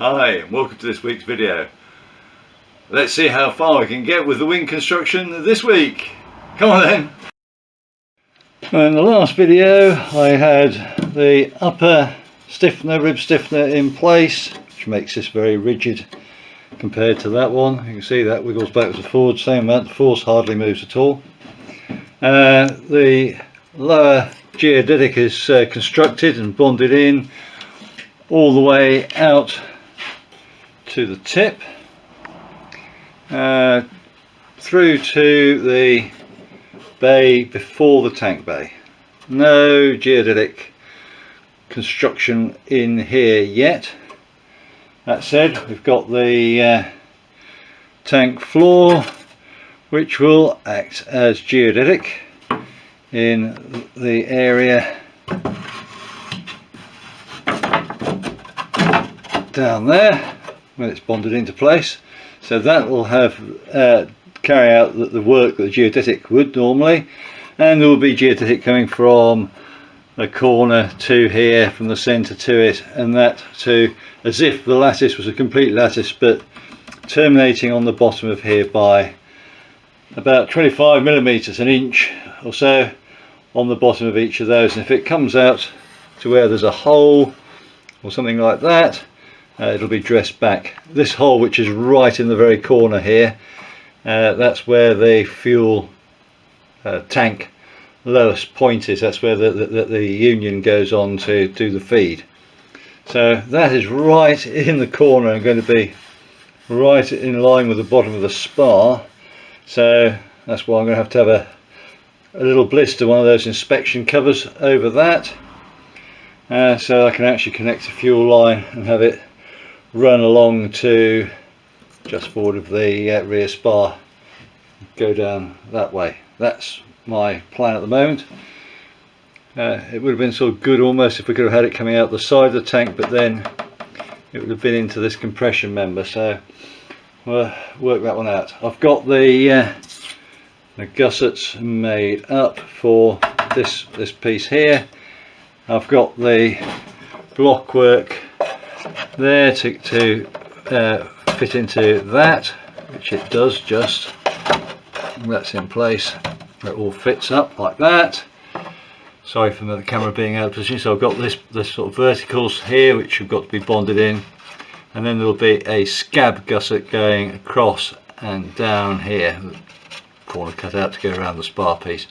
Hi and welcome to this week's video. Let's see how far we can get with the wing construction this week. Come on then. In the last video I had the upper rib stiffener in place, which makes this very rigid compared to that one. You can see that wiggles backwards and forwards, same amount, the force hardly moves at all. The lower geodetic is constructed and bonded in all the way out to the tip, through to the bay before the tank bay. No geodetic construction in here yet. That said, we've got the tank floor, which will act as geodetic in the area down there when it's bonded into place. So that will have carry out the work that the geodetic would normally, and there will be geodetic coming from the corner to here, from the centre to it, and that to as if the lattice was a complete lattice, but terminating on the bottom of here by about 25 millimeters, an inch or so on the bottom of each of those. And if it comes out to where there's a hole or something like that, it'll be dressed back. This hole, which is right in the very corner here, that's where the fuel tank lowest point is. That's where the union goes on to do the feed. So that is right in the corner and going to be right in line with the bottom of the spar. So that's why I'm going to have a little blister, one of those inspection covers over that, so I can actually connect a fuel line and have it run along to just forward of the rear spar, go down that way. That's my plan at the moment. It would have been sort of good almost if we could have had it coming out the side of the tank, but then it would have been into this compression member, so we'll work that one out. I've got the gussets made up for this piece here. I've got the block work there to fit into that, which it does. Just that's in place, it all fits up like that. Sorry for the camera being out of position. So I've got this sort of verticals here which have got to be bonded in, and then there'll be a scab gusset going across and down here, corner cut out to go around the spar piece,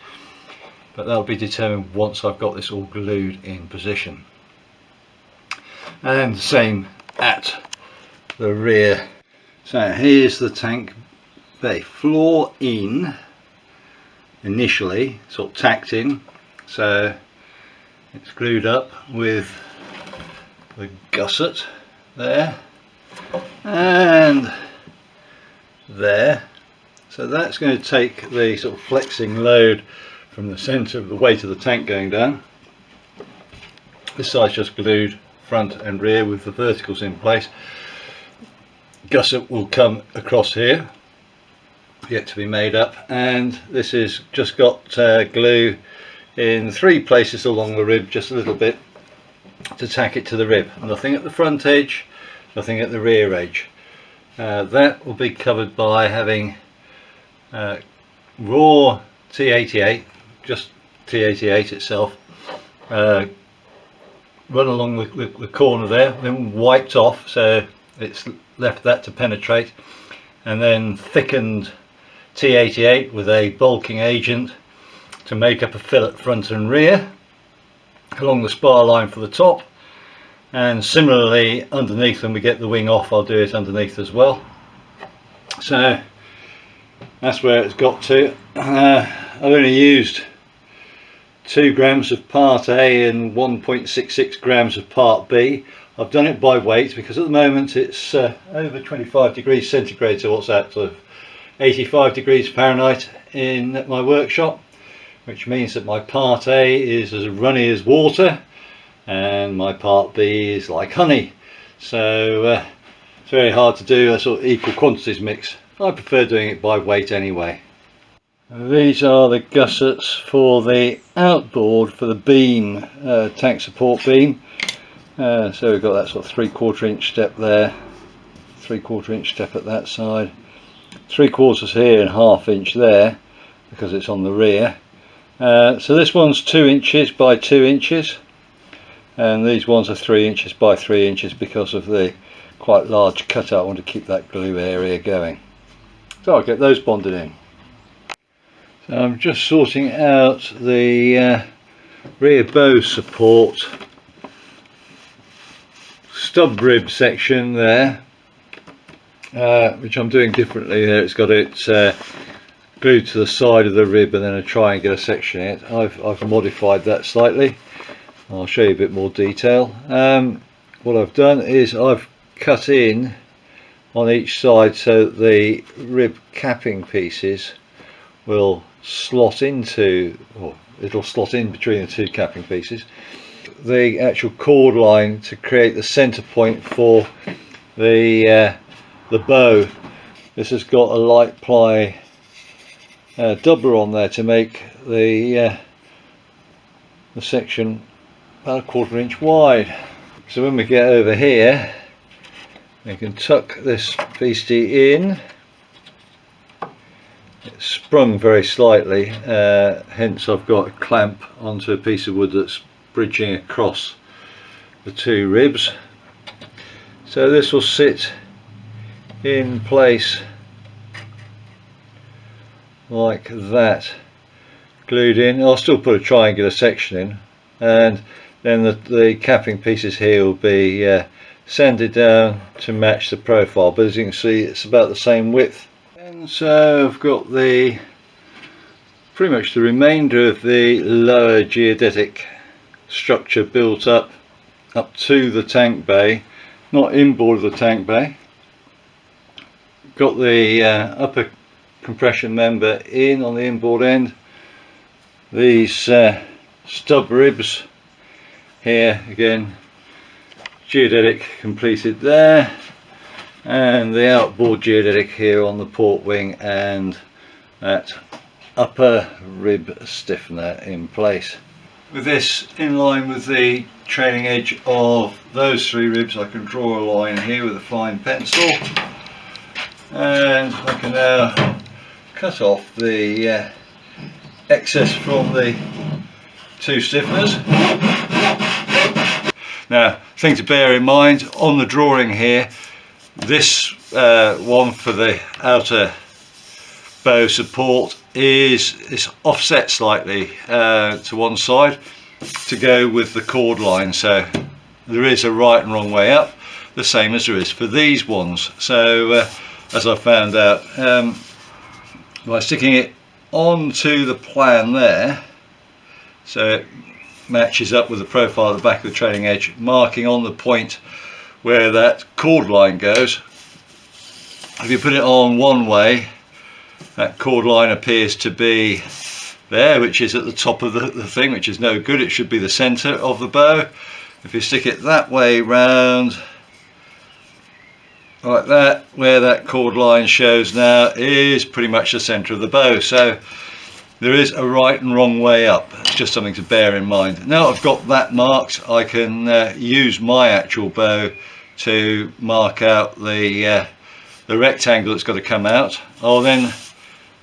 but that'll be determined once I've got this all glued in position. And the same at the rear. So here's the tank bay floor in, initially sort of tacked in, so it's glued up with the gusset there and there. So that's going to take the sort of flexing load from the centre of the weight of the tank going down. This side's just glued front and rear with the verticals in place. Gusset will come across here, yet to be made up, and this is just got glue in 3 places along the rib, just a little bit to tack it to the rib. Nothing at the front edge, nothing at the rear edge. That will be covered by having raw T88, just T88 itself, run along the corner there, then wiped off so it's left that to penetrate, and then thickened T88 with a bulking agent to make up a fillet front and rear along the spar line for the top, and similarly underneath. When we get the wing off, I'll do it underneath as well. So that's where it's got to. I've only used 2 grams of part A and 1.66 grams of part B. I've done it by weight because at the moment it's over 25 degrees centigrade, so what's that, sort of 85 degrees Fahrenheit in my workshop, which means that my part A is as runny as water and my part B is like honey. So it's very hard to do a sort of equal quantities mix. I prefer doing it by weight anyway. These are the gussets for the outboard for the beam, tank support beam. So we've got that sort of 3/4 inch step there, 3/4 inch step at that side, 3/4 here and 1/2 inch there because it's on the rear. So this one's 2 inches by 2 inches, and these ones are 3 inches by 3 inches because of the quite large cutout. I want to keep that glue area going. So I'll get those bonded in. So I'm just sorting out the rear bow support stub rib section there, which I'm doing differently there. It's got it glued to the side of the rib and then a triangular section in it. I've modified that slightly. I'll show you a bit more detail. What I've done is I've cut in on each side so that the rib capping pieces will slot into, or it'll slot in between the two capping pieces. The actual cord line to create the center point for the bow. This has got a light ply doubler on there to make the section about 1/4 inch wide. So when we get over here, we can tuck this beastie in. It's sprung very slightly, hence I've got a clamp onto a piece of wood that's bridging across the two ribs. So this will sit in place like that, glued in. I'll still put a triangular section in, and then the capping pieces here will be sanded down to match the profile, but as you can see it's about the same width. And so I've got pretty much the remainder of the lower geodetic structure built up to the tank bay, not inboard of the tank bay. Got the upper compression member in on the inboard end. These stub ribs here, again geodetic completed there, and the outboard geodetic here on the port wing, and that upper rib stiffener in place. With this in line with the trailing edge of those three ribs, I can draw a line here with a fine pencil, and I can now cut off the excess from the two stiffeners. Now, thing to bear in mind on the drawing here, this one for the outer bow support is offset slightly to one side to go with the cord line, so there is a right and wrong way up, the same as there is for these ones. So as I found out by sticking it onto the plan there, so it matches up with the profile at the back of the trailing edge, marking on the point where that cord line goes. If you put it on one way, that cord line appears to be there, which is at the top of the thing, which is no good. It should be the center of the bow. If you stick it that way round, like that, where that cord line shows now is pretty much the center of the bow. So there is a right and wrong way up. It's just something to bear in mind. Now I've got that marked, I can use my actual bow to mark out the rectangle that's got to come out. I'll then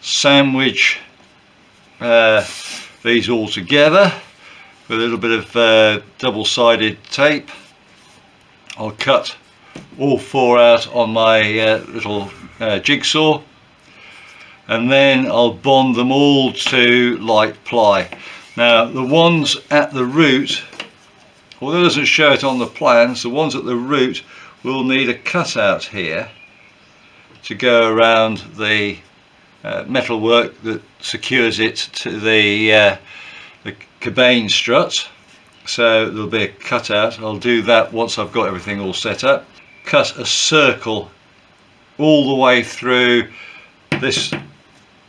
sandwich these all together with a little bit of double-sided tape. I'll cut all four out on my little jigsaw, and then I'll bond them all to light ply. Now the ones at the root, although it doesn't show it on the plans, the ones at the root will need a cutout here to go around the metalwork that secures it to the cabane strut. So there'll be a cutout. I'll do that once I've got everything all set up. Cut a circle all the way through this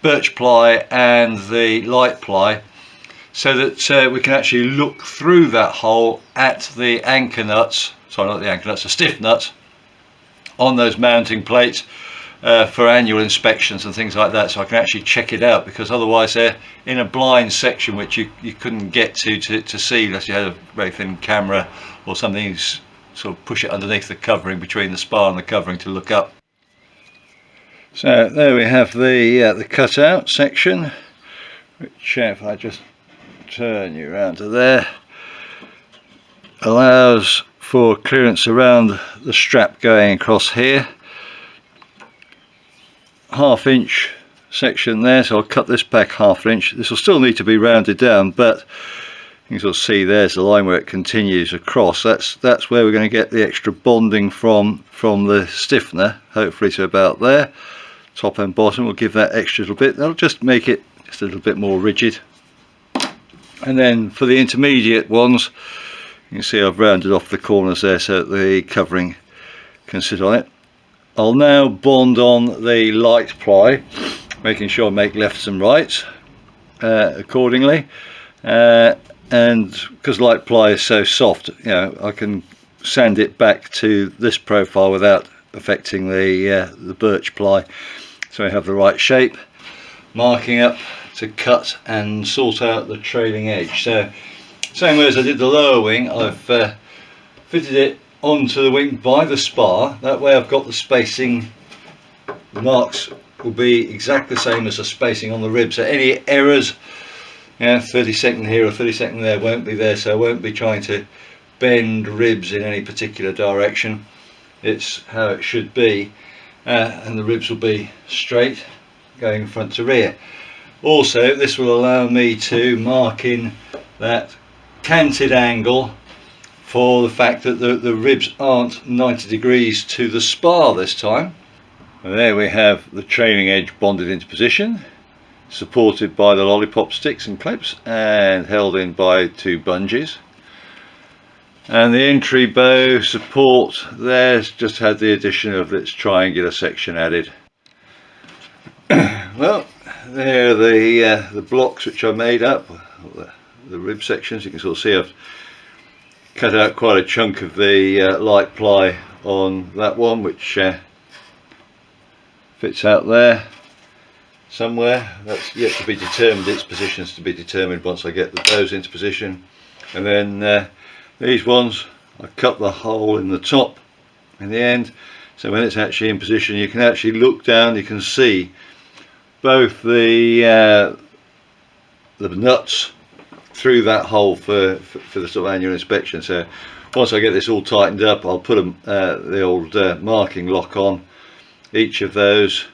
birch ply and the light ply, so that we can actually look through that hole at the anchor nuts, sorry not the anchor nuts, the stiff nuts on those mounting plates, for annual inspections and things like that, so I can actually check it out, because otherwise they're in a blind section which you couldn't get to see unless you had a very thin camera or something. Sort of push it underneath the covering, between the spar and the covering, to look up. So there we have the cutout section, which if I just turn you around to there, allows for clearance around the strap going across here. 1/2 inch section there, so I'll cut this back 1/2 inch. This will still need to be rounded down, but you can sort of see there's the line where it continues across. That's where we're going to get the extra bonding from the stiffener, hopefully to about there. Top and bottom will give that extra little bit. That'll just make it just a little bit more rigid. And then for the intermediate ones, you can see I've rounded off the corners there so that the covering can sit on it. I'll now bond on the light ply, making sure I make lefts and rights accordingly. And because light ply is so soft, you know, I can sand it back to this profile without affecting the birch ply, so I have the right shape. Marking up to cut and sort out the trailing edge. So same way as I did the lower wing, I've fitted it onto the wing by the spar. That way I've got the spacing. The marks will be exactly the same as the spacing on the ribs, so any errors, 32nd here or 32nd there, won't be there. So I won't be trying to bend ribs in any particular direction. It's how it should be, and the ribs will be straight going front to rear. Also, this will allow me to mark in that canted angle for the fact that the ribs aren't 90 degrees to the spar this time. And there we have the trailing edge bonded into position, supported by the lollipop sticks and clips and held in by 2 bungees. And the entry bow support there's just had the addition of its triangular section added. Well, there are the blocks which I made up, the rib sections. You can sort of see I've cut out quite a chunk of the light ply on that one, which fits out there somewhere. That's yet to be determined. Its positions to be determined once I get the bows into position. And then these ones, I cut the hole in the top in the end, so when it's actually in position you can actually look down, you can see both the nuts through that hole for the sort of annual inspection. So once I get this all tightened up, I'll put the old marking lock on each of those,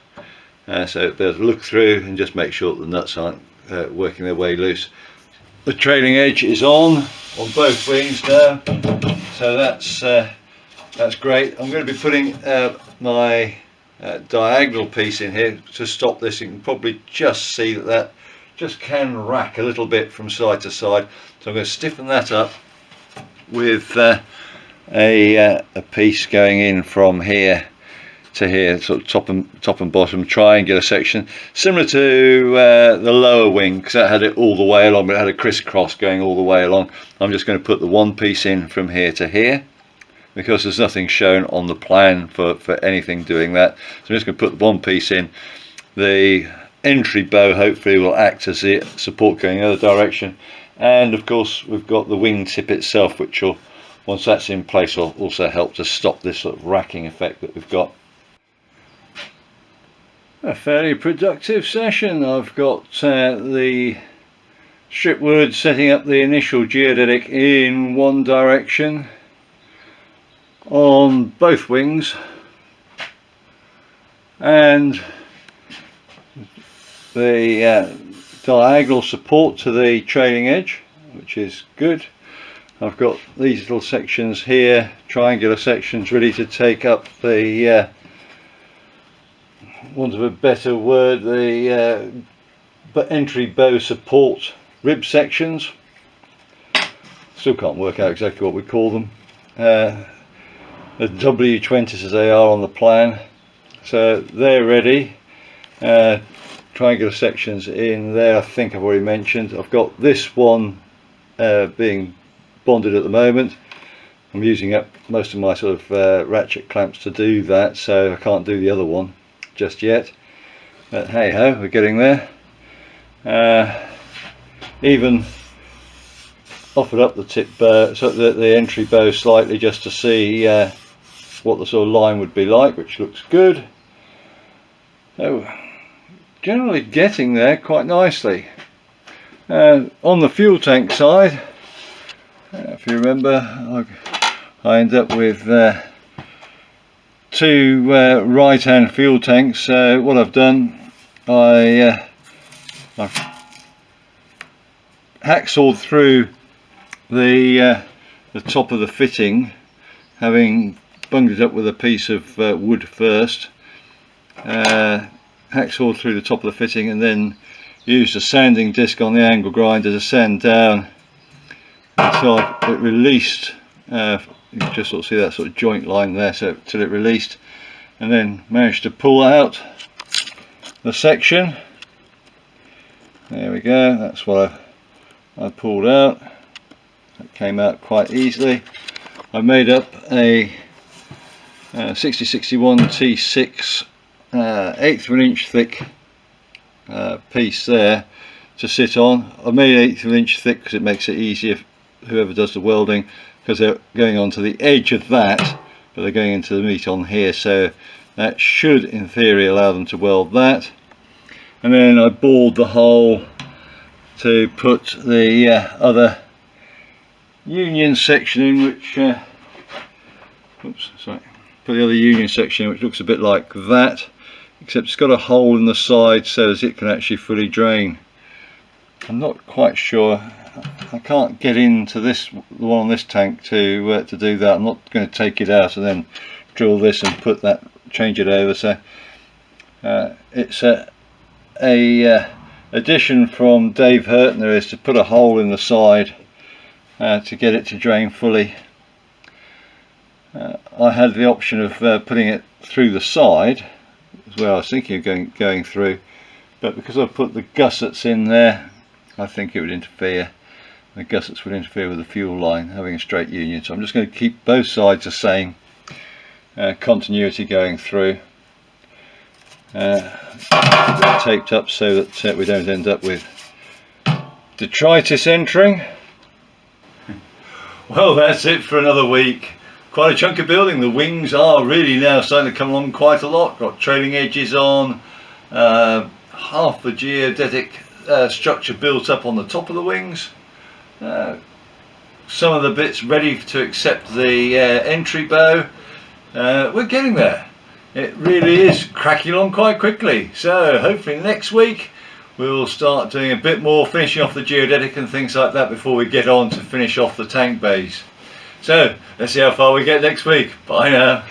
so there's a look through and just make sure that the nuts aren't working their way loose. The trailing edge is on both wings now, so that's great. I'm going to be putting my diagonal piece in here to stop this. You can probably just see that just can rack a little bit from side to side, so I'm going to stiffen that up with a piece going in from here to here, sort of top and bottom triangular section, similar to the lower wing, because that had it all the way along, but it had a crisscross going all the way along. I'm just going to put the one piece in from here to here, because there's nothing shown on the plan for anything doing that. So I'm just going to put the one piece in. The entry bow hopefully will act as the support going the other direction, and of course we've got the wing tip itself, which will, once that's in place, will also help to stop this sort of racking effect that we've got. A fairly productive session. I've got the strip wood setting up the initial geodetic in one direction on both wings, and the diagonal support to the trailing edge, which is good. I've got these little sections here, triangular sections, ready to take up the want of a better word, the entry bow support rib sections. Still can't work out exactly what we call them. The W20s as they are on the plan. So they're ready. Triangular sections in there, I think I've already mentioned. I've got this one being bonded at the moment. I'm using up most of my sort of ratchet clamps to do that, so I can't do the other one. just yet, but hey ho, we're getting there. Even offered up the tip bow, so the entry bow slightly, just to see what the sort of line would be like, which looks good. So generally getting there quite nicely. On the fuel tank side, if you remember, I ended up with two right-hand fuel tanks. So what I've done, I've hacksawed through the top of the fitting, having bunged it up with a piece of wood first, hacksawed through the top of the fitting, and then used a sanding disc on the angle grinder to sand down until it released. You can just sort of see that sort of joint line there, so till it released, and then managed to pull out the section. There we go, that's what I pulled out. It came out quite easily. I made up a 6061 T6 1/8 of an inch thick piece there to sit on. I made 1/8 of an inch thick because it makes it easier for whoever does the welding, because they're going onto the edge of that, but they're going into the meat on here, so that should in theory allow them to weld that. And then I bored the hole to put the other union section in, which put the other union section in, which looks a bit like that, except it's got a hole in the side so as it can actually fully drain. I'm not quite sure, I can't get into this, the one on this tank, to do that. I'm not going to take it out and then drill this and put that, change it over. So it's a addition from Dave Hurtner is to put a hole in the side to get it to drain fully. I had the option of putting it through the side as well. I was thinking of going through, but because I put the gussets in there, I think it would interfere. The gussets would interfere with the fuel line having a straight union, so I'm just going to keep both sides the same continuity going through. Taped up so that we don't end up with detritus entering. Well, that's it for another week. Quite a chunk of building. The wings are really now starting to come along quite a lot. Got trailing edges on, half the geodetic structure built up on the top of the wings, some of the bits ready to accept the entry bow. We're getting there. It really is cracking along quite quickly, so hopefully next week we'll start doing a bit more finishing off the geodetic and things like that before we get on to finish off the tank bays. So let's see how far we get next week. Bye now.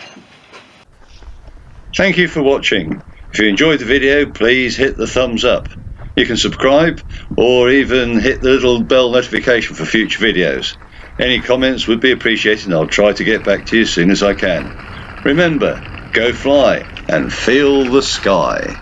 Thank you for watching. If you enjoyed the video, please hit the thumbs up. You can subscribe or even hit the little bell notification for future videos. Any comments would be appreciated, and I'll try to get back to you as soon as I can. Remember, go fly and feel the sky.